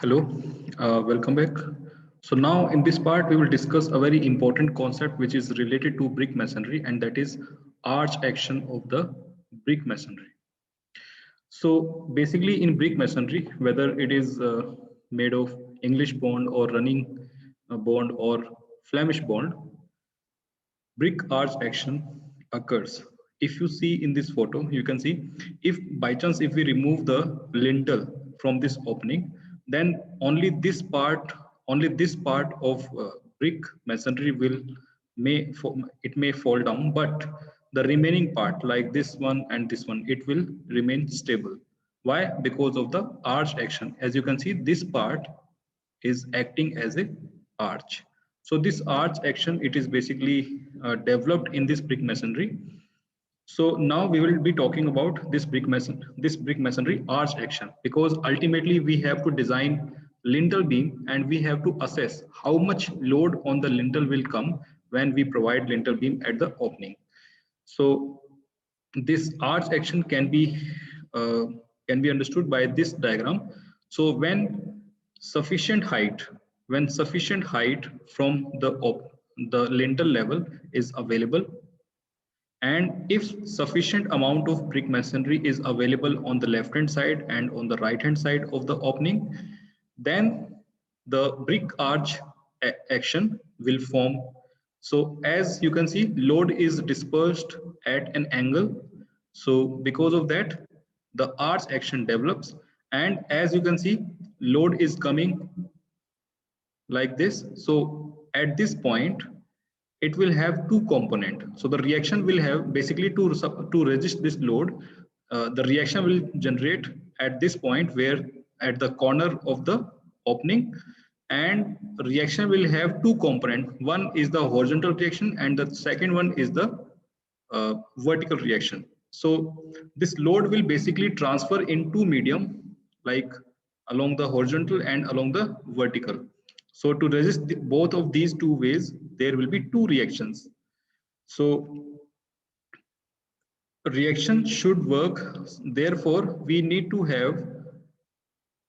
Hello, welcome back. So now in this part, we will discuss a very important concept which is related to brick masonry, and that is arch action of the brick masonry. So basically in brick masonry, whether it is made of English bond or running bond or Flemish bond, brick arch action occurs. If you see in this photo, you can see if by chance if we remove the lintel from this opening, then only this part of brick masonry will it may fall down, but the remaining part like this one and this one, it will remain stable. Why? Because of the arch action. As you can see, this part is acting as a arch. So this arch action, it is basically developed in this brick masonry. So now we will be talking about this brick masonry arch action, because ultimately we have to design lintel beam and we have to assess how much load on the lintel will come when we provide lintel beam at the opening. So this arch action uh, can be understood by this diagram. So sufficient height when sufficient height from the lintel level is available, and if sufficient amount of brick masonry is available on the left hand side and on the right hand side of the opening, then the brick arch action will form. So as you can see, load is dispersed at an angle. So because of that, the arch action develops, and as you can see, load is coming like this. So at this point, it will have two component. So the reaction will have basically to resist this load. The reaction will generate at this point, where at the corner of the opening, and reaction will have two component. One is the horizontal reaction and the second one is the vertical reaction. So this load will basically transfer in two medium, like along the horizontal and along the vertical. So to resist both of these two ways, there will be two reactions. So reaction should work. Therefore, we need to have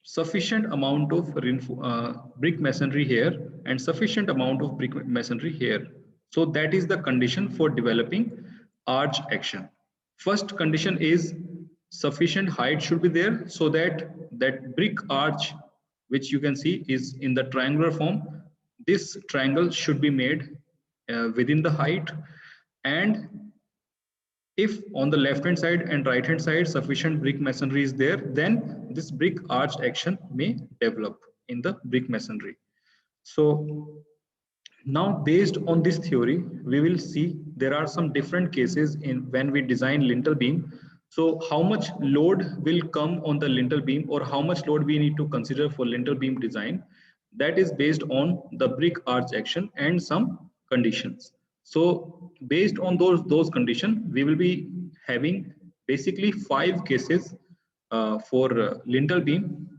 sufficient amount of brick masonry here and sufficient amount of brick masonry here. So that is the condition for developing arch action. First condition is sufficient height should be there, so that brick arch, which you can see is in the triangular form, this triangle should be made within the height. And if on the left hand side and right hand side sufficient brick masonry is there, then this brick arch action may develop in the brick masonry. So now based on this theory, we will see there are some different cases in when we design lintel beam. So how much load will come on the lintel beam, or how much load we need to consider for lintel beam design, that is based on the brick arch action and some conditions. So based on those conditions, we will be having basically 5 cases for lintel beam.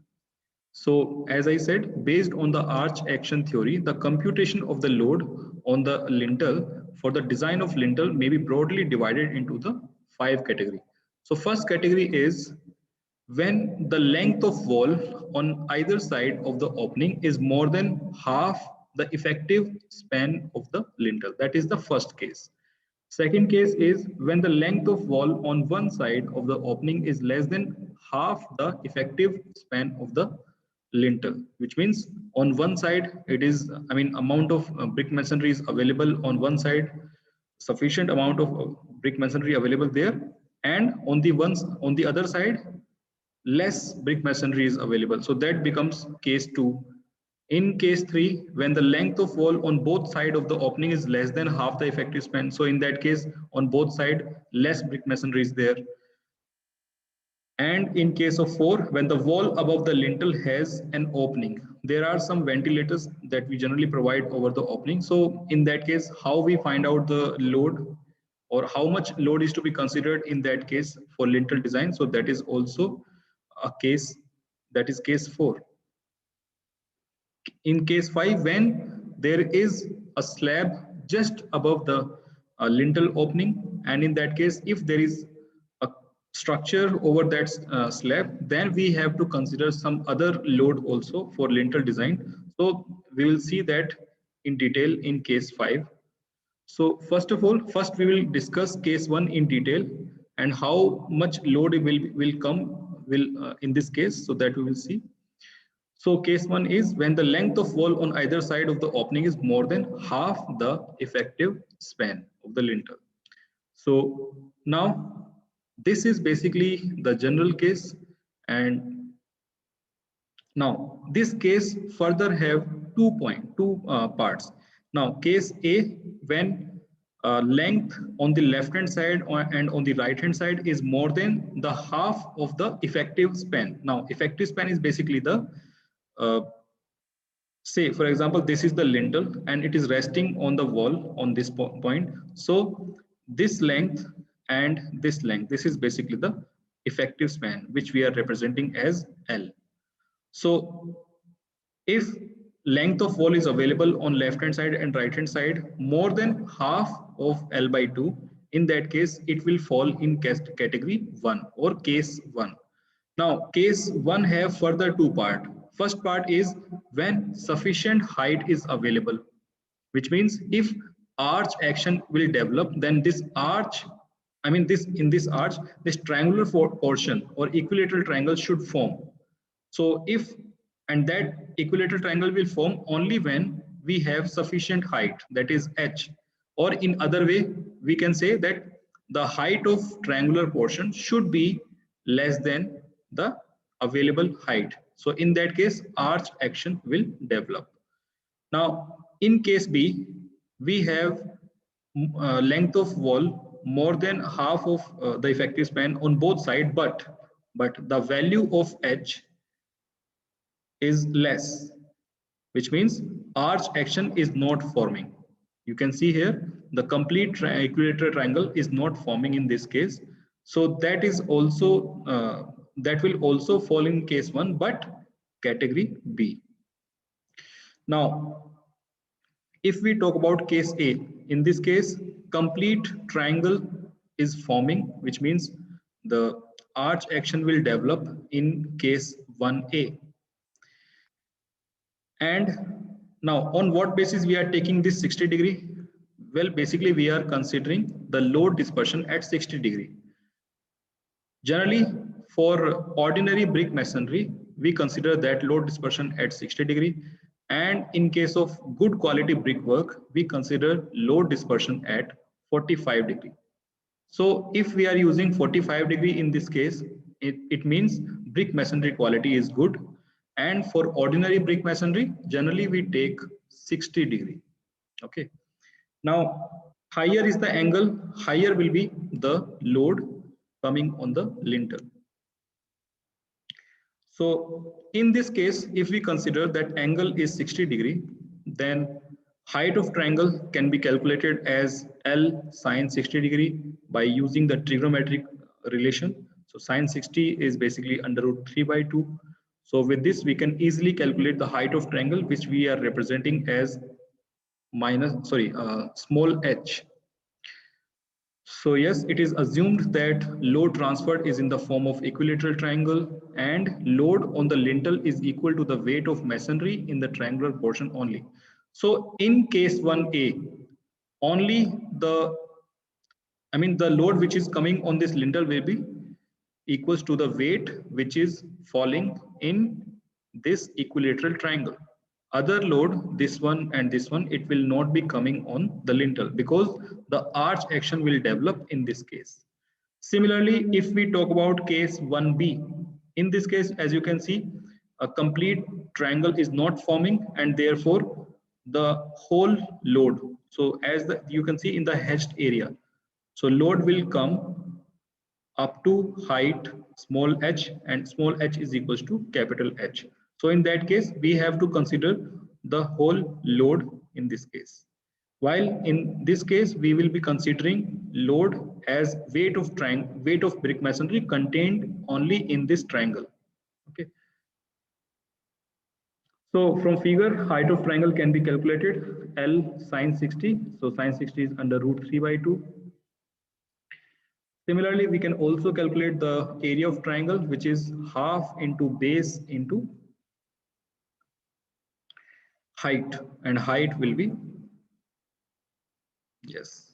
So as I said, based on the arch action theory, the computation of the load on the lintel for the design of lintel may be broadly divided into the 5 categories. So first category is when the length of wall on either side of the opening is more than half the effective span of the lintel. That is the first case. Second case is when the length of wall on one side of the opening is less than half the effective span of the lintel, which means on one side it is, amount of brick masonry is available on one side, sufficient amount of brick masonry available there, and on the other side less brick masonry is available. So that becomes case 2. In case 3, when the length of wall on both sides of the opening is less than half the effective span, so in that case on both sides less brick masonry is there. And in case of 4, when the wall above the lintel has an opening, there are some ventilators that we generally provide over the opening. So in that case, how we find out the load, or how much load is to be considered in that case for lintel design? So that is also a case, that is case 4. In case 5, when there is a slab just above the lintel opening, and in that case if there is a structure over that slab, then we have to consider some other load also for lintel design. So we will see that in detail in case 5. So first of all, first we will discuss case 1 in detail and how much load will come in this case, so that we will see. So case 1 is when the length of wall on either side of the opening is more than half the effective span of the lintel. So now this is basically the general case, and now this case further have two parts. Now case A, when length on the left hand side and on the right hand side is more than the half of the effective span. Now effective span is basically the uh, say for example this is the lintel and it is resting on the wall on this point. So this length and this is basically the effective span which we are representing as L. So if length of wall is available on left hand side and right hand side more than half of L by 2, in that case it will fall in category 1 or case 1. Now case 1 have further two part. First part is when sufficient height is available, which means if arch action will develop, then this arch, I mean this in this arch, this triangular portion or equilateral triangle should form. So if, and that equilateral triangle will form only when we have sufficient height, that is h, or in other way we can say that the height of triangular portion should be less than the available height. So in that case arch action will develop. Now in case B, we have length of wall more than half of the effective span on both sides, but the value of h is less, which means arch action is not forming. You can see here the complete equilateral triangle is not forming in this case. So that is also that will also fall in case 1 but category B. Now if we talk about case A, in this case complete triangle is forming, which means the arch action will develop in case 1A. And now on what basis we are taking this 60 degree? Well, basically we are considering the load dispersion at 60 degree. Generally for ordinary brick masonry, we consider that load dispersion at 60 degree. And in case of good quality brickwork, we consider load dispersion at 45 degree. So if we are using 45 degree in this case, it means brick masonry quality is good. And for ordinary brick masonry, generally we take 60 degree. Okay. Now, higher is the angle, higher will be the load coming on the lintel. So in this case, if we consider that angle is 60 degree, then height of triangle can be calculated as L sine 60 degree by using the trigonometric relation. So sine 60 is basically under root 3 by 2. So with this, we can easily calculate the height of triangle, which we are representing as small h. So yes, it is assumed that load transferred is in the form of equilateral triangle and load on the lintel is equal to the weight of masonry in the triangular portion only. So in case 1A, only the load which is coming on this lintel will be equals to the weight which is falling in this equilateral triangle. Other load, this one and this one, it will not be coming on the lintel because the arch action will develop in this case. Similarly, if we talk about case 1B, in this case, as you can see, a complete triangle is not forming and therefore the whole load. So as you can see in the hatched area, so load will come up to height small h, and small h is equals to capital H. So in that case, we have to consider the whole load in this case. While in this case, we will be considering load as weight of brick masonry contained only in this triangle. Okay. So from figure, height of triangle can be calculated L sine 60. So sine 60 is under root 3 by 2. Similarly, we can also calculate the area of triangle, which is half into base into height, and height will be, yes,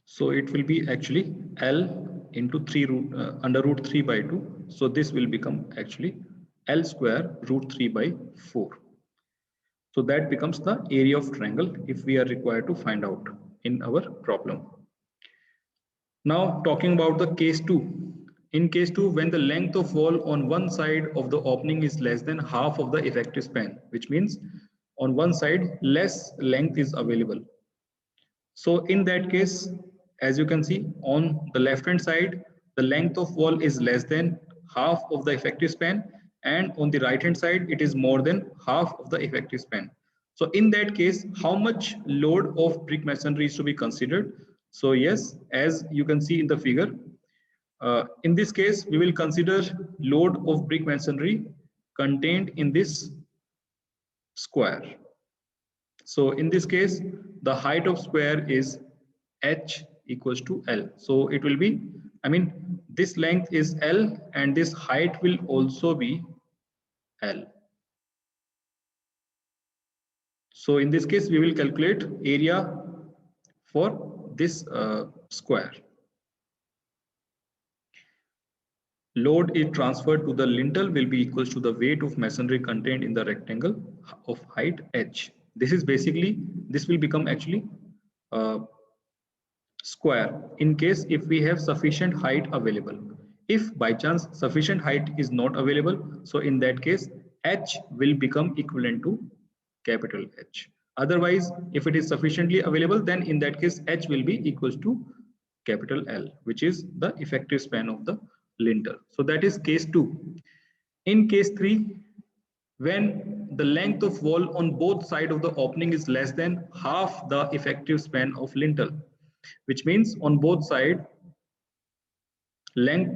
so it will be actually L into 3 root under root 3 by 2. So this will become actually L square root 3 by 4. So that becomes the area of triangle if we are required to find out in our problem. Now talking about the case 2. In case 2, when the length of wall on one side of the opening is less than half of the effective span, which means on one side less length is available. So in that case, as you can see on the left hand side, the length of wall is less than half of the effective span, and on the right hand side it is more than half of the effective span. So in that case, how much load of brick masonry is to be considered? So yes, as you can see in the figure, in this case we will consider load of brick masonry contained in this square. So in this case, the height of square is h equals to L. So it will be, I mean, this length is L and this height will also be L. So in this case, we will calculate area for this square. Load is transferred to the lintel will be equals to the weight of masonry contained in the rectangle of height h. This is basically, this will become actually square in case if we have sufficient height available. If by chance sufficient height is not available, so in that case h will become equivalent to capital H. Otherwise, if it is sufficiently available, then in that case h will be equals to capital L, which is the effective span of the lintel. So that is case 2. In case 3, when the length of wall on both sides of the opening is less than half the effective span of lintel, which means on both sides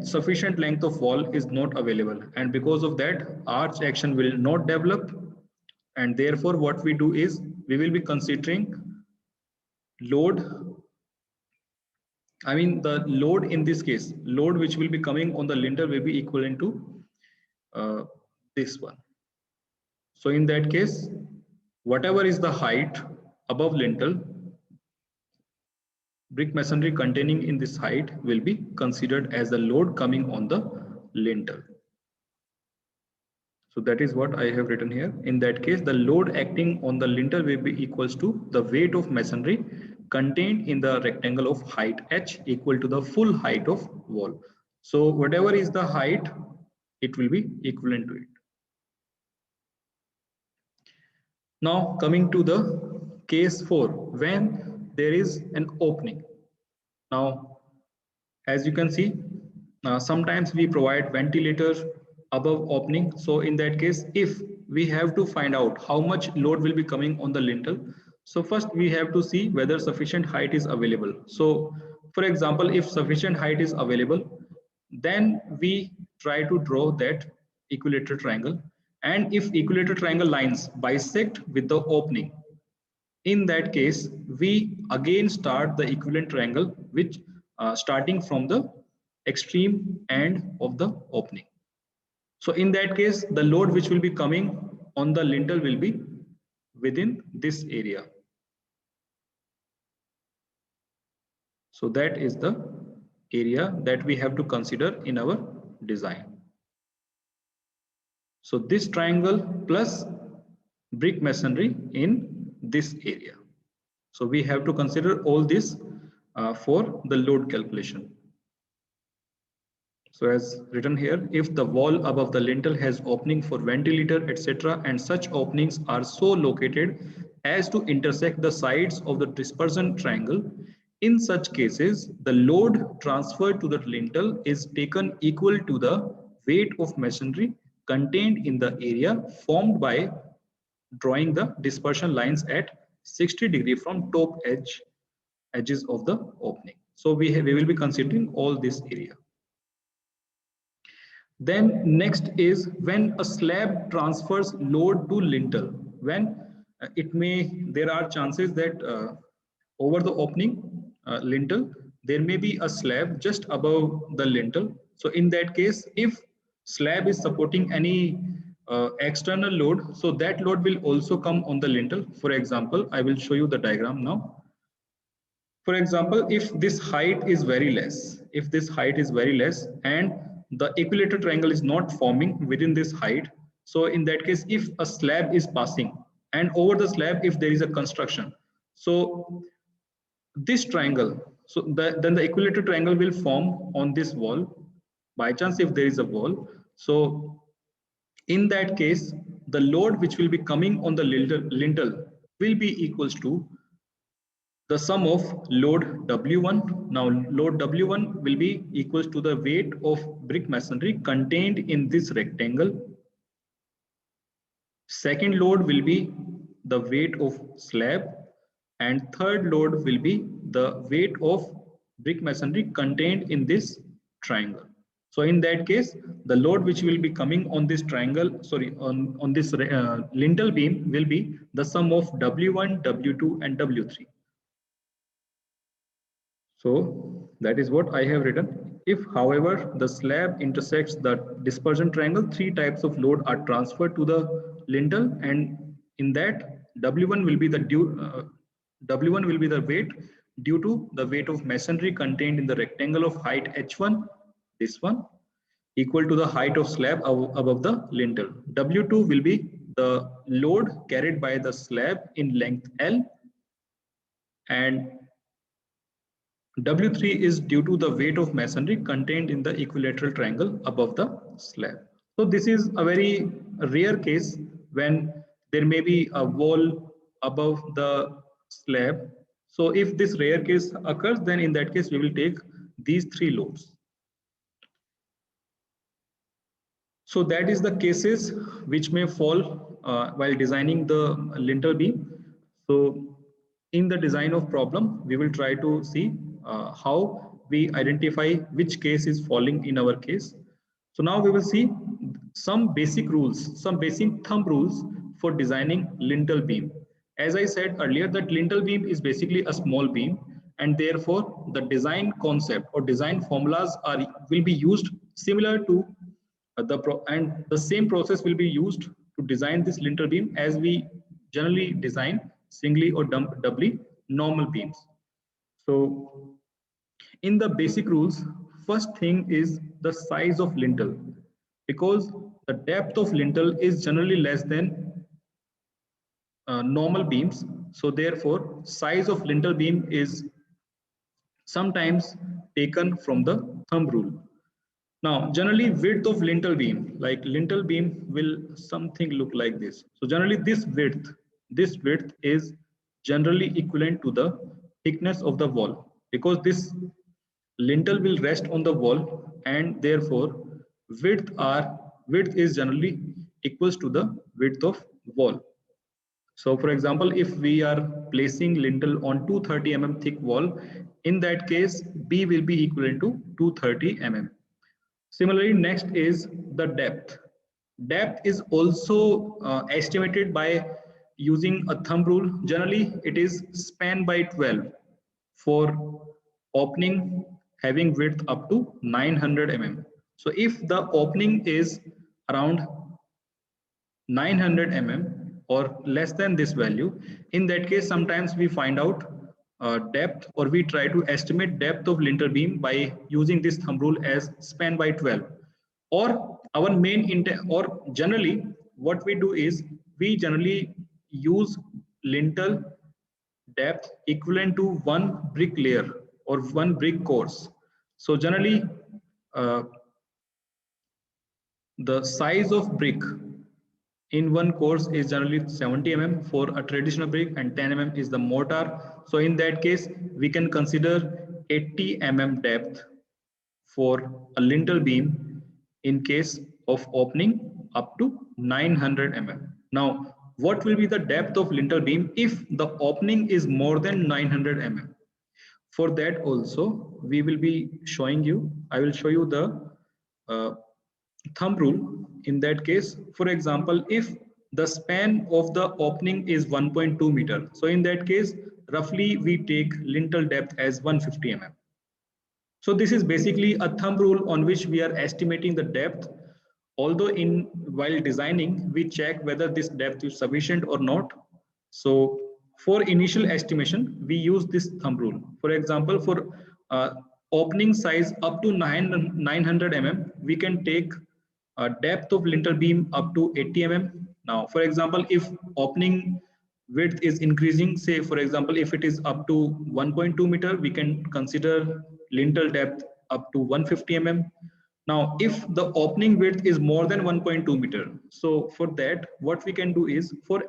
sufficient length of wall is not available, and because of that arch action will not develop, and therefore what we do is we will be considering load, I mean the load in this case, load which will be coming on the lintel will be equivalent to this one. So in that case, whatever is the height above lintel, brick masonry containing in this height will be considered as the load coming on the lintel. So that is what I have written here. In that case, the load acting on the lintel will be equals to the weight of masonry contained in the rectangle of height h equal to the full height of wall. So whatever is the height, it will be equivalent to it. Now coming to the case 4, when there is an opening. Now, as you can see, sometimes we provide ventilator above opening. So in that case, if we have to find out how much load will be coming on the lintel, so first we have to see whether sufficient height is available. So for example, if sufficient height is available, then we try to draw that equilateral triangle. And if equilateral triangle lines bisect with the opening, in that case, we again start the equivalent triangle, which starting from the extreme end of the opening. So in that case, the load which will be coming on the lintel will be within this area. So that is the area that we have to consider in our design. So this triangle plus brick masonry in this area. So we have to consider all this for the load calculation. So as written here, if the wall above the lintel has opening for ventilator, etc., and such openings are so located as to intersect the sides of the dispersion triangle, in such cases, the load transferred to the lintel is taken equal to the weight of masonry contained in the area formed by drawing the dispersion lines at 60 degrees from top edges of the opening. So we will be considering all this area. Then next is when a slab transfers load to lintel, when there are chances that over the opening lintel, there may be a slab just above the lintel. So in that case, if slab is supporting any external load, so that load will also come on the lintel. For example, I will show you the diagram now. For example, if this height is very less, and the equilateral triangle is not forming within this height, so in that case, if a slab is passing and over the slab, if there is a construction, so this triangle, so then the equilateral triangle will form on this wall by chance if there is a wall. So in that case, the load which will be coming on the lintel will be equals to the sum of load W1. Now load W1 will be equals to the weight of brick masonry contained in this rectangle. Second load will be the weight of slab, and third load will be the weight of brick masonry contained in this triangle. So in that case, the load which will be coming on this triangle, sorry, on this lintel beam will be the sum of W1, W2 and W3. So that is what I have written. If, however, the slab intersects the dispersion triangle, three types of load are transferred to the lintel, and in that W1 will be the W1 will be the weight due to the weight of masonry contained in the rectangle of height H1, this one, equal to the height of slab above the lintel. W2 will be the load carried by the slab in length L, and W3 is due to the weight of masonry contained in the equilateral triangle above the slab. So this is a very rare case when there may be a wall above the slab. So if this rare case occurs, then in that case we will take these three loads. So that is the cases which may fall while designing the lintel beam. So in the design of problem, we will try to see how we identify which case is falling in our case. So now we will see some basic rules, some basic thumb rules for designing lintel beam. As I said earlier, that lintel beam is basically a small beam, and therefore the design concept or design formulas will be used similar to and the same process will be used to design this lintel beam as we generally design singly or doubly normal beams. So in the basic rules, first thing is the size of lintel, because the depth of lintel is generally less than normal beams. So therefore size of lintel beam is sometimes taken from the thumb rule. Now, generally width of lintel beam, like lintel beam will something look like this. So generally this width is generally equivalent to the thickness of the wall, because this lintel will rest on the wall, and therefore width is generally equals to the width of wall. So for example, if we are placing lintel on 230 mm thick wall, in that case B will be equivalent to 230 mm. Similarly, next is the depth. Depth is also estimated by using a thumb rule. Generally, it is span by 12 for opening having width up to 900 mm. So if the opening is around 900 mm or less than this value, in that case sometimes we find out depth, or we try to estimate depth of lintel beam by using this thumb rule as span by 12. Or our main intent, or generally what we do is we generally use lintel depth equivalent to one brick layer or one brick course. So generally the size of brick in one course is generally 70 mm for a traditional brick, and 10 mm is the mortar. So in that case we can consider 80 mm depth for a lintel beam in case of opening up to 900 mm. Now what will be the depth of lintel beam if the opening is more than 900 mm? For that also we will be showing you, I will show you the thumb rule. In that case, for example, if the span of the opening is 1.2 meter. So in that case, roughly we take lintel depth as 150 mm. So this is basically a thumb rule on which we are estimating the depth. Although while designing, we check whether this depth is sufficient or not. So for initial estimation, we use this thumb rule. For example, for opening size up to 900 mm, we can take a depth of lintel beam up to 80 mm. Now, for example, if opening width is increasing, say for example, if it is up to 1.2 meter, we can consider lintel depth up to 150 mm. Now, if the opening width is more than 1.2 meter, so for that, what we can do is for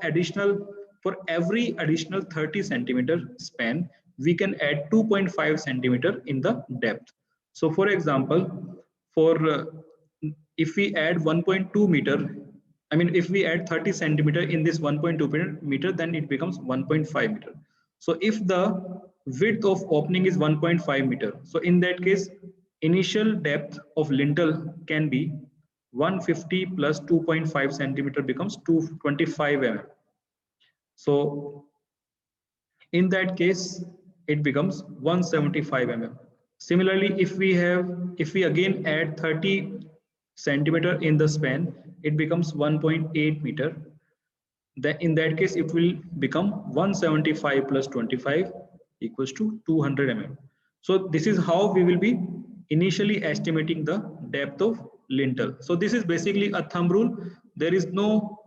every additional 30 centimeter span, we can add 2.5 centimeter in the depth. So for example, for if we add 1.2 meter, I mean, if we add 30 centimeter in this 1.2 meter, then it becomes 1.5 meter. So if the width of opening is 1.5 meter, so in that case, initial depth of lintel can be 150 plus 2.5 centimeter becomes 225 mm. So in that case, it becomes 175 mm. Similarly, if we again add 30 centimeter in the span, it becomes 1.8 meter. Then in that case, it will become 175 plus 25 equals to 200 mm. So this is how we will be initially estimating the depth of lintel. So this is basically a thumb rule. There is no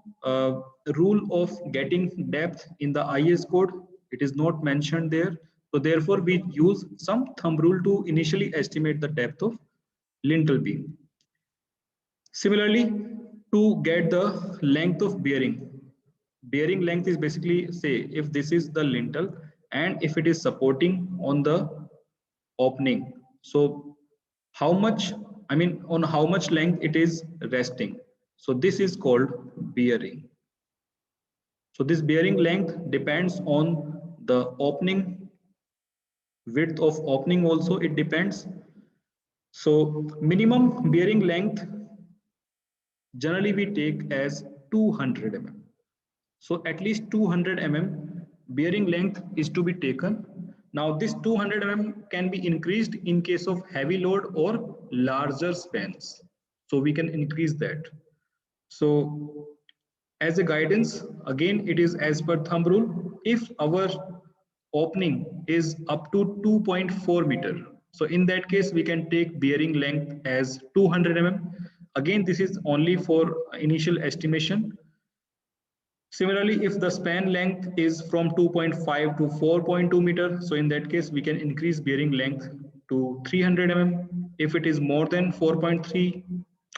rule of getting depth in the IS code. It is not mentioned there. So therefore, we use some thumb rule to initially estimate the depth of lintel beam. Similarly, to get the length of bearing length is basically, say if this is the lintel and if it is supporting on the opening, so how much, I mean on how much length it is resting. So this is called bearing. So this bearing length depends on the opening width of opening, also it depends. So minimum bearing length generally we take as 200 mm. So at least 200 mm bearing length is to be taken. Now this 200 mm can be increased in case of heavy load or larger spans. So we can increase that. So as a guidance, again, it is as per thumb rule. If our opening is up to 2.4 meter, so in that case, we can take bearing length as 200 mm. Again, this is only for initial estimation. Similarly, if the span length is from 2.5 to 4.2 meter, so in that case, we can increase bearing length to 300 mm. If it is more than 4.3,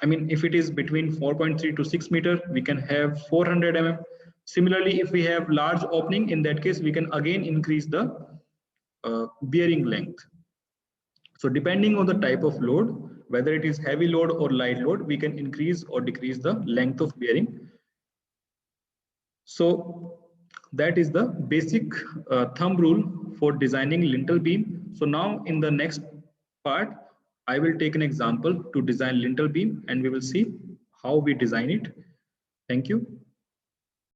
I mean, if it is between 4.3 to 6 meter, we can have 400 mm. Similarly, if we have large opening, in that case, we can again increase the bearing length. So depending on the type of load, whether it is heavy load or light load, we can increase or decrease the length of bearing. So that is the basic thumb rule for designing lintel beam. So now in the next part, I will take an example to design lintel beam and we will see how we design it. Thank you.